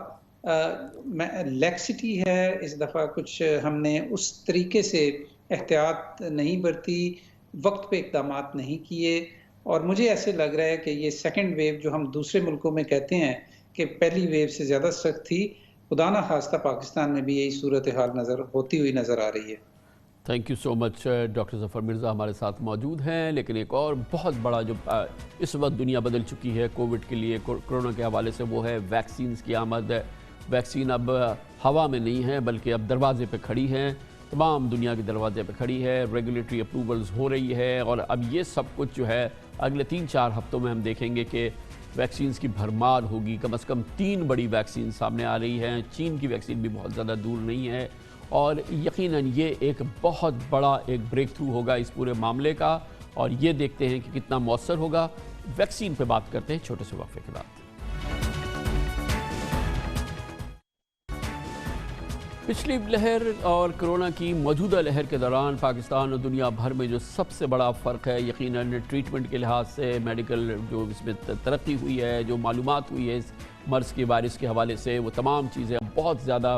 لیکسٹی ہے، اس دفعہ کچھ ہم نے اس طریقے سے احتیاط نہیں برتی، وقت پہ اقدامات نہیں کیے، اور مجھے ایسے لگ رہا ہے کہ یہ سیکنڈ ویو جو ہم دوسرے ملکوں میں کہتے ہیں کہ پہلی ویو سے زیادہ سخت تھی، خدا نہ خواستہ پاکستان میں بھی یہی صورتحال ہوتی ہوئی نظر آ رہی ہے۔ Thank you so much. Doctor Zafar Mirza ہمارے ساتھ موجود ہیں، لیکن ایک اور بہت بڑا جو اس وقت دنیا بدل چکی ہے کووڈ کے لیے، کرونا کے حوالے سے، وہ ہے ویکسینز کی آمد۔ ویکسین اب ہوا میں نہیں ہے بلکہ اب دروازے پہ کھڑی ہیں، تمام دنیا کے دروازے پہ کھڑی ہے، ریگولیٹری اپروولز ہو رہی ہے، اور اب یہ سب کچھ جو ہے اگلے 3-4 ہفتوں میں ہم دیکھیں گے کہ ویکسینز کی بھرمار ہوگی۔ کم از کم 3 بڑی ویکسین سامنے آ رہی ہیں، چین کی ویکسین بھی بہت زیادہ دور نہیں ہے، اور یقیناً یہ ایک بہت بڑا ایک بریک تھرو ہوگا اس پورے معاملے کا، اور یہ دیکھتے ہیں کہ کتنا مؤثر ہوگا۔ ویکسین پہ بات کرتے ہیں چھوٹے سے وقفے کے بعد۔ پچھلی لہر اور کرونا کی موجودہ لہر کے دوران پاکستان اور دنیا بھر میں جو سب سے بڑا فرق ہے یقیناً ٹریٹمنٹ کے لحاظ سے، میڈیکل جو اس میں ترقی ہوئی ہے، جو معلومات ہوئی ہے اس مرض کے وائرس کے حوالے سے، وہ تمام چیزیں بہت زیادہ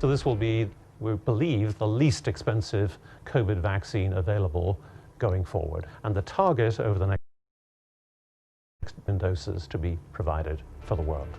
So this will be, we believe, the least expensive COVID vaccine available going forward, and the target over the next doses to be provided for the world.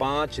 5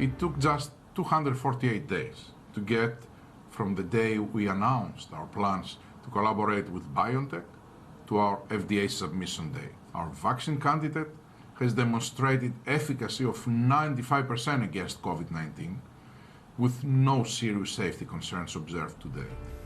It took just 248 days to get from the day we announced our plans to collaborate with BioNTech to our FDA submission date. Our vaccine candidate has demonstrated efficacy of 95% against COVID-19 with no serious safety concerns observed to date.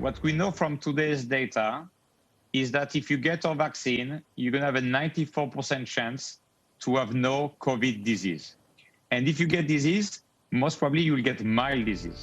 What we know from today's data is that if you get our vaccine, you're going to have a 94% chance to have no COVID disease. And if you get disease, most probably you will get mild disease.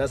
10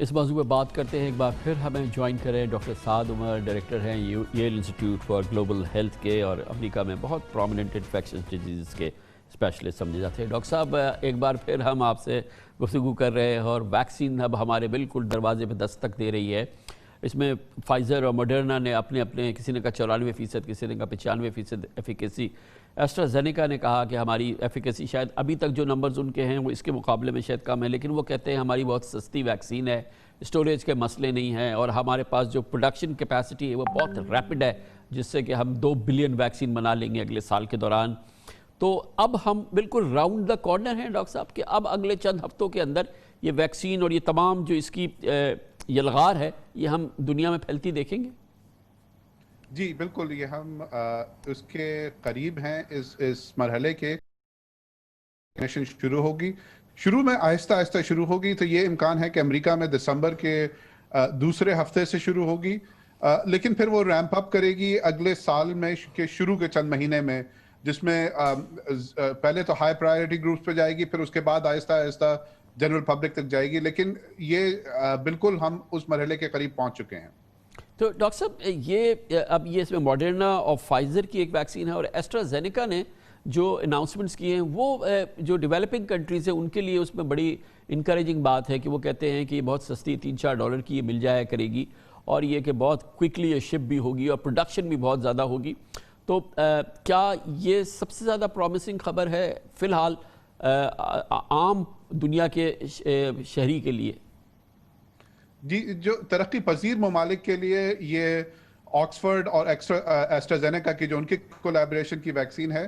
اس موضوع پہ بات کرتے ہیں ایک بار پھر ہمیں join کریں doctor سعد عمر، director ہیں ییل انسٹیٹیوٹ فار گلوبل ہیلتھ کے، اور امریکہ میں بہت پرومیننٹ انفیکشن ڈیزیز کے اسپیشلسٹ سمجھے جاتے ہیں۔ ڈاکٹر صاحب ایک بار پھر ہم آپ سے گفتگو کر رہے ہیں، اور ویکسین اب ہمارے بالکل دروازے پہ دستک دے رہی ہے۔ اس میں فائزر اور موڈرنا نے اپنے کسی نے کہا 94%، کسی نے کہا 95% ایفیکیسی، ایسٹرازینیکا نے کہا کہ ہماری ایفیکیسی شاید ابھی تک جو نمبرز ان کے ہیں وہ اس کے مقابلے میں شاید کم ہے، لیکن وہ کہتے ہیں ہماری بہت سستی ویکسین ہے، اسٹوریج کے مسئلے نہیں ہیں، اور ہمارے پاس جو پروڈکشن کیپیسٹی ہے وہ بہت ریپڈ ہے، جس سے کہ ہم 2 بلین ویکسین بنا لیں گے اگلے سال کے دوران۔ تو اب ہم بالکل راؤنڈ دا کارنر ہیں ڈاکٹر صاحب کہ اب اگلے چند ہفتوں کے اندر یہ ویکسین اور یہ تمام جو اس کی یلغار ہے یہ ہم دنیا میں پھیلتی دیکھیں گے؟ جی بالکل، یہ ہم اس کے قریب ہیں، اس مرحلے کے شروع ہوگی، شروع میں آہستہ آہستہ شروع ہوگی، تو یہ امکان ہے کہ امریکہ میں دسمبر کے دوسرے ہفتے سے شروع ہوگی، لیکن پھر وہ ریمپ اپ کرے گی اگلے سال میں کے شروع کے چند مہینے میں، جس میں پہلے تو ہائی پرائیورٹی گروپس پہ جائے گی، پھر اس کے بعد آہستہ آہستہ جنرل پبلک تک جائے گی، لیکن یہ بالکل ہم اس مرحلے کے قریب پہنچ چکے ہیں۔ تو ڈاکٹر صاحب اب یہ اس میں موڈرنا اور فائزر کی ایک ویکسین ہے، اور ایسٹرازینیکا نے جو اناؤنسمنٹس کیے ہیں وہ جو ڈیولپنگ کنٹریز ہیں ان کے لیے اس میں بڑی انکریجنگ بات ہے کہ وہ کہتے ہیں کہ یہ بہت سستی $3-4 کی یہ مل جایا کرے گی، اور یہ کہ بہت کوئکلی یہ شپ بھی ہوگی اور پروڈکشن بھی بہت زیادہ ہوگی۔ تو کیا یہ سب سے زیادہ پرومسنگ خبر ہے فی الحال عام دنیا کے شہری کے لیے؟ جی، جو ترقی پذیر ممالک کے لیے یہ آکسفورڈ اور ایسٹرازینیکا کی جو ان کی کولیبریشن کی ویکسین ہے،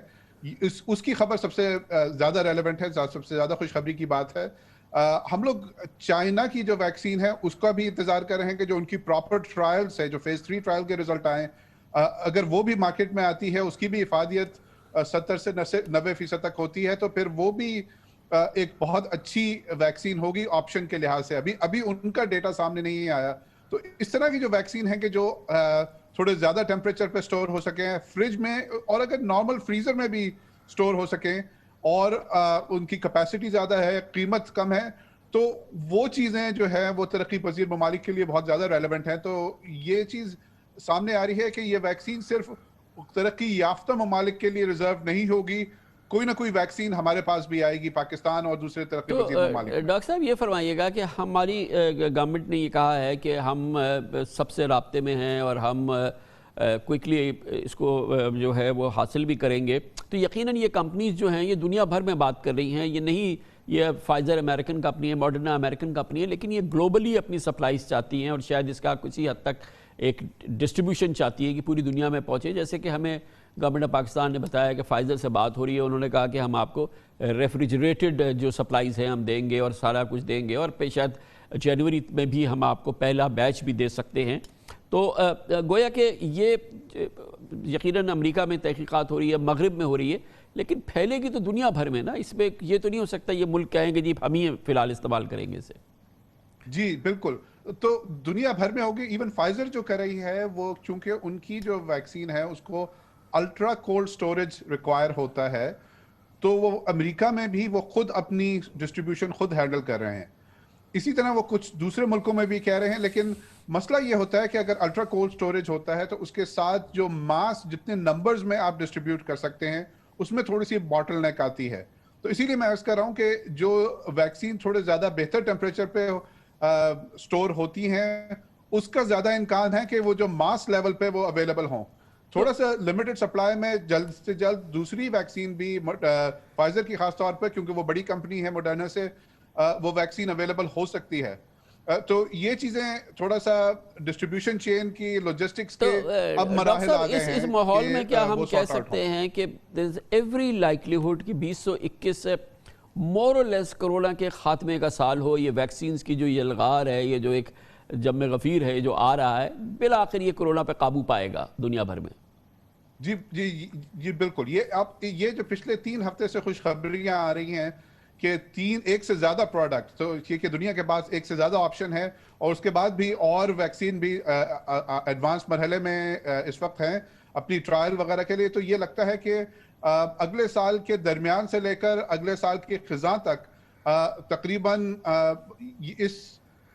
اس کی خبر سب سے زیادہ ریلیونٹ ہے، سب سے زیادہ خوشخبری کی بات ہے۔ ہم لوگ چائنا کی جو ویکسین ہے اس کا بھی انتظار کر رہے ہیں کہ جو ان کی پراپر ٹرائلز ہے، جو فیز 3 ٹرائل کے رزلٹ آئیں، اگر وہ بھی مارکیٹ میں آتی ہے، اس کی بھی افادیت 70 سے 90% تک ہوتی ہے، تو پھر وہ بھی ایک بہت اچھی ویکسین ہوگی آپشن کے لحاظ سے۔ ابھی ان کا ڈیٹا سامنے نہیں آیا، تو اس طرح کی جو ویکسین ہے کہ جو تھوڑے زیادہ ٹیمپریچر پہ سٹور ہو سکیں فریج میں، اور اگر نارمل فریزر میں بھی سٹور ہو سکیں، اور ان کی کیپیسٹی زیادہ ہے، قیمت کم ہے، تو وہ چیزیں جو ہے وہ ترقی پذیر ممالک کے لیے بہت زیادہ ریلیونٹ ہیں۔ تو یہ چیز سامنے آ رہی ہے کہ یہ ویکسین صرف ترقی یافتہ ممالک کے لیے ریزرو نہیں ہوگی، کوئی نہ کوئی ویکسین ہمارے پاس بھی آئے گی، پاکستان اور دوسرے ترقی پذیر ممالک۔ ڈاکٹر صاحب یہ فرمائیے گا کہ ہماری گورنمنٹ نے یہ کہا ہے کہ ہم سب سے رابطے میں ہیں اور ہم کوئکلی اس کو جو ہے وہ حاصل بھی کریں گے، تو یقیناً یہ کمپنیز جو ہیں یہ دنیا بھر میں بات کر رہی ہیں، یہ نہیں یہ فائزر امریکن کمپنی ہے، موڈرنا امریکن کمپنی ہے، لیکن یہ گلوبلی اپنی سپلائز چاہتی ہیں، اور شاید اس کا کسی حد تک ایک ڈسٹریبیوشن چاہتی ہے کہ پوری دنیا میں پہنچے۔ جیسے کہ ہمیں گورنمنٹ آف پاکستان نے بتایا کہ فائزر سے بات ہو رہی ہے، انہوں نے کہا کہ ہم آپ کو ریفریجریٹڈ جو سپلائز ہیں ہم دیں گے اور سارا کچھ دیں گے، اور شاید جنوری میں بھی ہم آپ کو پہلا بیچ بھی دے سکتے ہیں۔ تو گویا کہ یہ یقیناً امریکہ میں تحقیقات ہو رہی ہے، مغرب میں ہو رہی ہے، لیکن پھیلے گی تو دنیا بھر میں نا، اس میں یہ تو نہیں ہو سکتا یہ ملک کہیں گے جی ہم ہی فی الحال استعمال کریں گے اسے۔ جی بالکل، تو دنیا بھر میں ہوگی۔ ایون فائزر جو کر رہی ہے وہ چونکہ ان کی جو ویکسین ہے اس کو الٹرا کولڈ سٹوریج ریکوائر ہوتا ہے، تو وہ امریکہ میں بھی وہ خود اپنی ڈسٹریبیوشن خود ہینڈل کر رہے ہیں۔ اسی طرح وہ کچھ دوسرے ملکوں میں بھی کہہ رہے ہیں، لیکن مسئلہ یہ ہوتا ہے کہ اگر الٹرا کولڈ سٹوریج ہوتا ہے تو اس کے ساتھ جو ماس جتنے نمبرز میں آپ ڈسٹریبیوٹ کر سکتے ہیں اس میں تھوڑی سی باٹل نیک آتی ہے۔ تو اسی لیے میں عرض کر رہا ہوں کہ جو ویکسین تھوڑے زیادہ بہتر ٹیمپریچر پہ سٹور ہوتی ہیں اس کا زیادہ امکان ہے کہ وہ جو ماس لیول پہ وہ اویلیبل ہوں۔ تھوڑا سا لمیٹڈ سپلائی میں جلد سے جلد دوسری ویکسین بھی فائزر کی خاص طور پہ، کیونکہ وہ بڑی کمپنی ہے موڈرنا سے، وہ ویکسین اویلیبل ہو سکتی ہے۔ تو یہ چیزیں تھوڑا سا ڈسٹریبیوشن چین کی لاجسٹکس کے اب مراحل آ گئے ہیں۔ اس ماحول میں کیا ہم کہہ سکتے ہیں کہ there is every likelihood کہ 2021 سے مور اور لیس کرونا کے خاتمے کا سال ہو، یہ ویکسینز کی جو یہ الغار ہے، یہ جو ایک جم غفیر ہے جو آ رہا ہے، بالآخر یہ کرونا پہ قابو پائے گا دنیا بھر میں؟ جی جی جی بالکل، یہ جو پچھلے 3 ہفتے سے خوشخبریاں آ رہی ہیں کہ ایک سے زیادہ پروڈکٹ، تو کہ دنیا کے پاس ایک سے زیادہ آپشن ہے، اور اس کے بعد بھی اور ویکسین بھی ایڈوانس مرحلے میں اس وقت ہیں اپنی ٹرائل وغیرہ کے لیے۔ تو یہ لگتا ہے کہ اگلے سال کے درمیان سے لے کر اگلے سال کے خزاں تک تقریباً اس